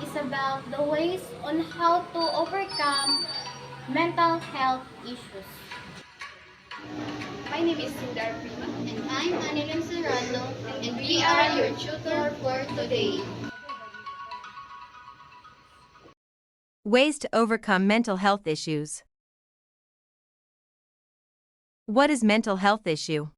is about the ways on how to overcome mental health issues. My name is Sundar Prima, And I'm Anilin Serrano, and we are your tutor for today. Ways to overcome mental health issues. What is mental health issue?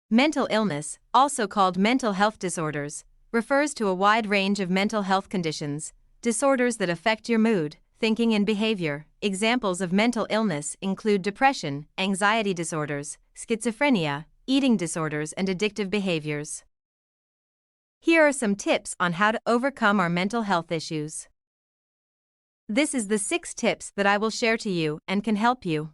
Mental illness, also called mental health disorders, refers to a wide range of mental health conditions, disorders that affect your mood, thinking, and behavior. Examples of mental illness include depression, anxiety disorders, schizophrenia, eating disorders, and addictive behaviors. Here are some tips on how to overcome our mental health issues. This is the 6 tips that I will share to you and can help you.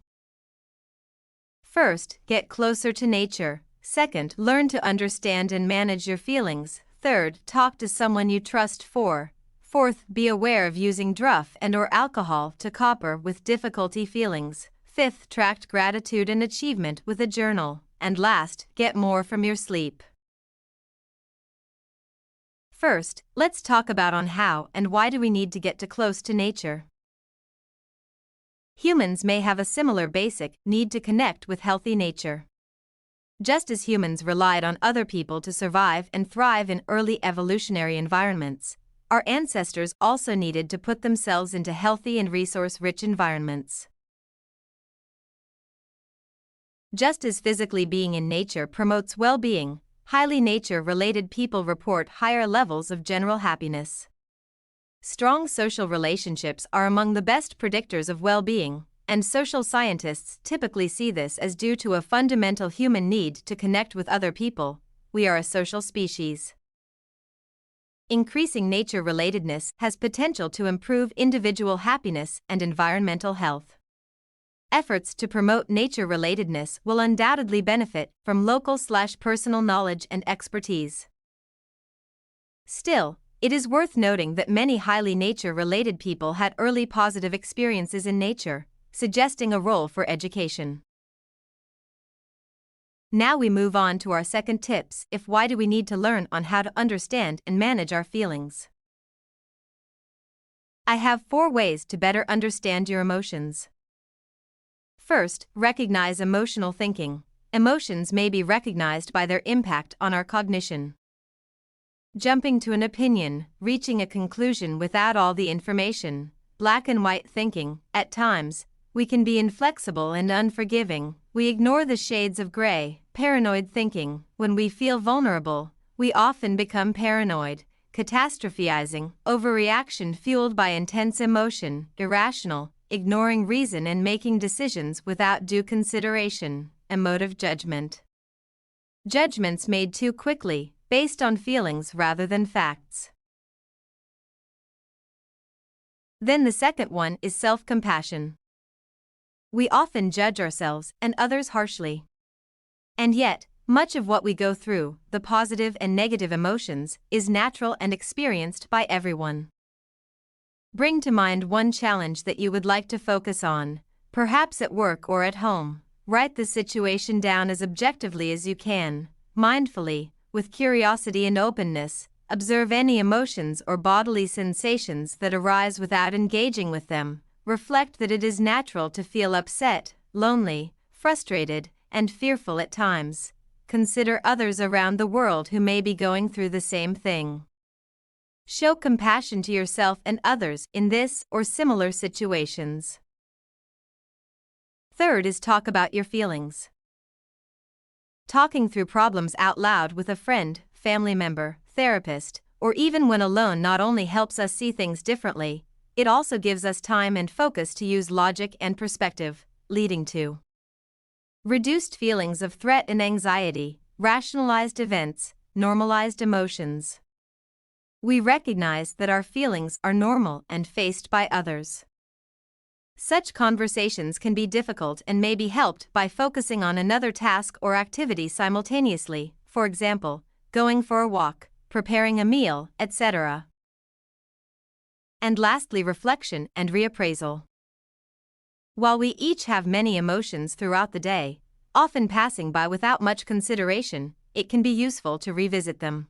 First, get closer to nature. Second, learn to understand and manage your feelings. Third, talk to someone you trust. Fourth, be aware of using drugs and/or alcohol to cope with difficulty feelings. Fifth, track gratitude and achievement with a journal. And last, get more from your sleep. First, let's talk about on how and why do we need to get close to nature. Humans may have a similar basic need to connect with healthy nature. Just as humans relied on other people to survive and thrive in early evolutionary environments, our ancestors also needed to put themselves into healthy and resource-rich environments. Just as physically being in nature promotes well-being, highly nature-related people report higher levels of general happiness. Strong social relationships are among the best predictors of well-being, and social scientists typically see this as due to a fundamental human need to connect with other people. We are a social species. Increasing nature relatedness has potential to improve individual happiness and environmental health. Efforts to promote nature relatedness will undoubtedly benefit from local/personal knowledge and expertise. Still, it is worth noting that many highly nature-related people had early positive experiences in nature, suggesting a role for education. Now we move on to our second tips. Why do we need to learn on how to understand and manage our feelings? I have 4 ways to better understand your emotions. First, recognize emotional thinking. Emotions may be recognized by their impact on our cognition. Jumping to an opinion, reaching a conclusion without all the information, black and white thinking. At times, we can be inflexible and unforgiving. We ignore the shades of gray. Paranoid thinking. When we feel vulnerable, we often become paranoid, catastrophizing, overreaction fueled by intense emotion, irrational, ignoring reason and making decisions without due consideration, emotive judgment. Judgments made too quickly, based on feelings rather than facts. Then the second one is self-compassion. We often judge ourselves and others harshly. And yet, much of what we go through, the positive and negative emotions, is natural and experienced by everyone. Bring to mind one challenge that you would like to focus on, perhaps at work or at home. Write the situation down as objectively as you can, mindfully, with curiosity and openness. Observe any emotions or bodily sensations that arise without engaging with them. Reflect that it is natural to feel upset, lonely, frustrated, and fearful at times. Consider others around the world who may be going through the same thing. Show compassion to yourself and others in this or similar situations. Third is talk about your feelings. Talking through problems out loud with a friend, family member, therapist, or even when alone not only helps us see things differently, it also gives us time and focus to use logic and perspective, leading to reduced feelings of threat and anxiety, rationalized events, normalized emotions. We recognize that our feelings are normal and faced by others. Such conversations can be difficult and may be helped by focusing on another task or activity simultaneously, for example, going for a walk, preparing a meal, etc. And lastly, reflection and reappraisal. While we each have many emotions throughout the day, often passing by without much consideration, it can be useful to revisit them.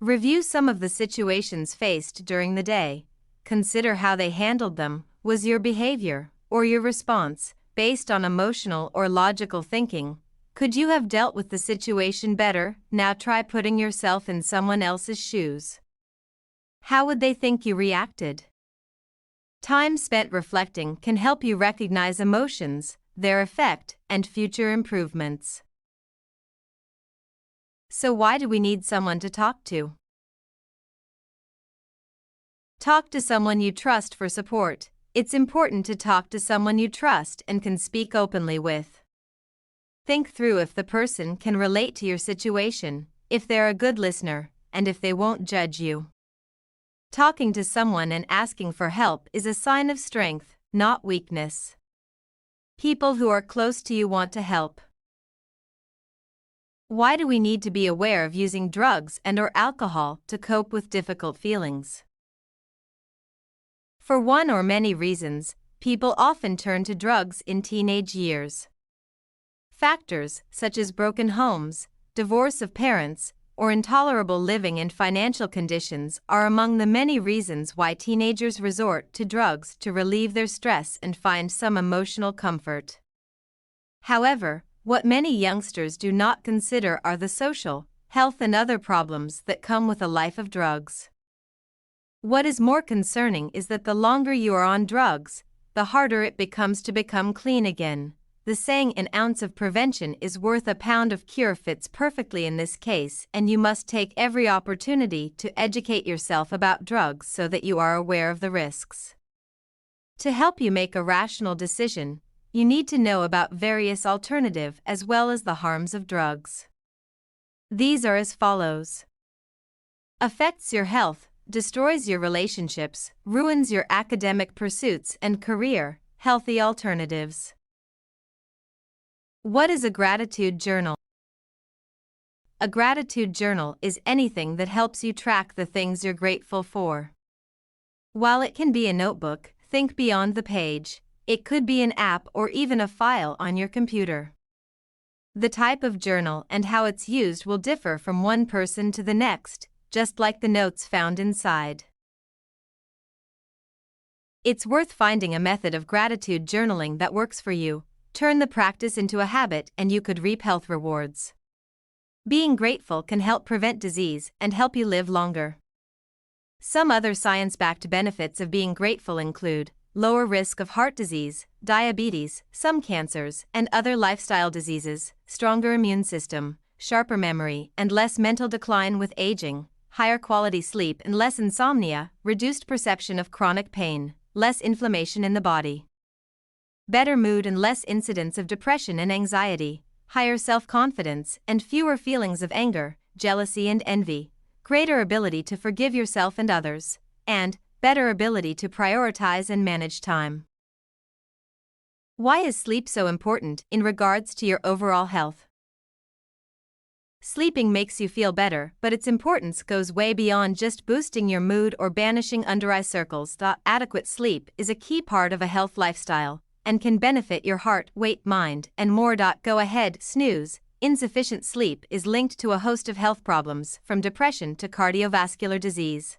Review some of the situations faced during the day. Consider how they handled them. Was your behavior, or your response, based on emotional or logical thinking? Could you have dealt with the situation better? Now try putting yourself in someone else's shoes. How would they think you reacted? Time spent reflecting can help you recognize emotions, their effect, and future improvements. So why do we need someone to talk to? Talk to someone you trust for support. It's important to talk to someone you trust and can speak openly with. Think through if the person can relate to your situation, if they're a good listener, and if they won't judge you. Talking to someone and asking for help is a sign of strength, not weakness. People who are close to you want to help. Why do we need to be aware of using drugs and/or alcohol to cope with difficult feelings? For one or many reasons, people often turn to drugs in teenage years. Factors such as broken homes, divorce of parents, or intolerable living and financial conditions are among the many reasons why teenagers resort to drugs to relieve their stress and find some emotional comfort. However, what many youngsters do not consider are the social, health, and other problems that come with a life of drugs. What is more concerning is that the longer you are on drugs, the harder it becomes to become clean again. The saying "an ounce of prevention is worth a pound of cure" fits perfectly in this case, and you must take every opportunity to educate yourself about drugs so that you are aware of the risks. To help you make a rational decision, you need to know about various alternatives as well as the harms of drugs. These are as follows. Affects your health, destroys your relationships, ruins your academic pursuits and career. Healthy alternatives. What is a gratitude journal? A gratitude journal is anything that helps you track the things you're grateful for. While it can be a notebook, think beyond the page. It could be an app or even a file on your computer. The type of journal and how it's used will differ from one person to the next, just like the notes found inside. It's worth finding a method of gratitude journaling that works for you. Turn the practice into a habit and you could reap health rewards. Being grateful can help prevent disease and help you live longer. Some other science-backed benefits of being grateful include lower risk of heart disease, diabetes, some cancers, and other lifestyle diseases, stronger immune system, sharper memory, and less mental decline with aging, higher quality sleep and less insomnia, reduced perception of chronic pain, less inflammation in the body. Better mood and less incidence of depression and anxiety, higher self-confidence and fewer feelings of anger, jealousy and envy, greater ability to forgive yourself and others, and better ability to prioritize and manage time. Why is sleep so important in regards to your overall health? Sleeping makes you feel better, but its importance goes way beyond just boosting your mood or banishing under-eye circles. Adequate sleep is a key part of a health lifestyle and can benefit your heart, weight, mind, and more. Go ahead, snooze. Insufficient sleep is linked to a host of health problems, from depression to cardiovascular disease.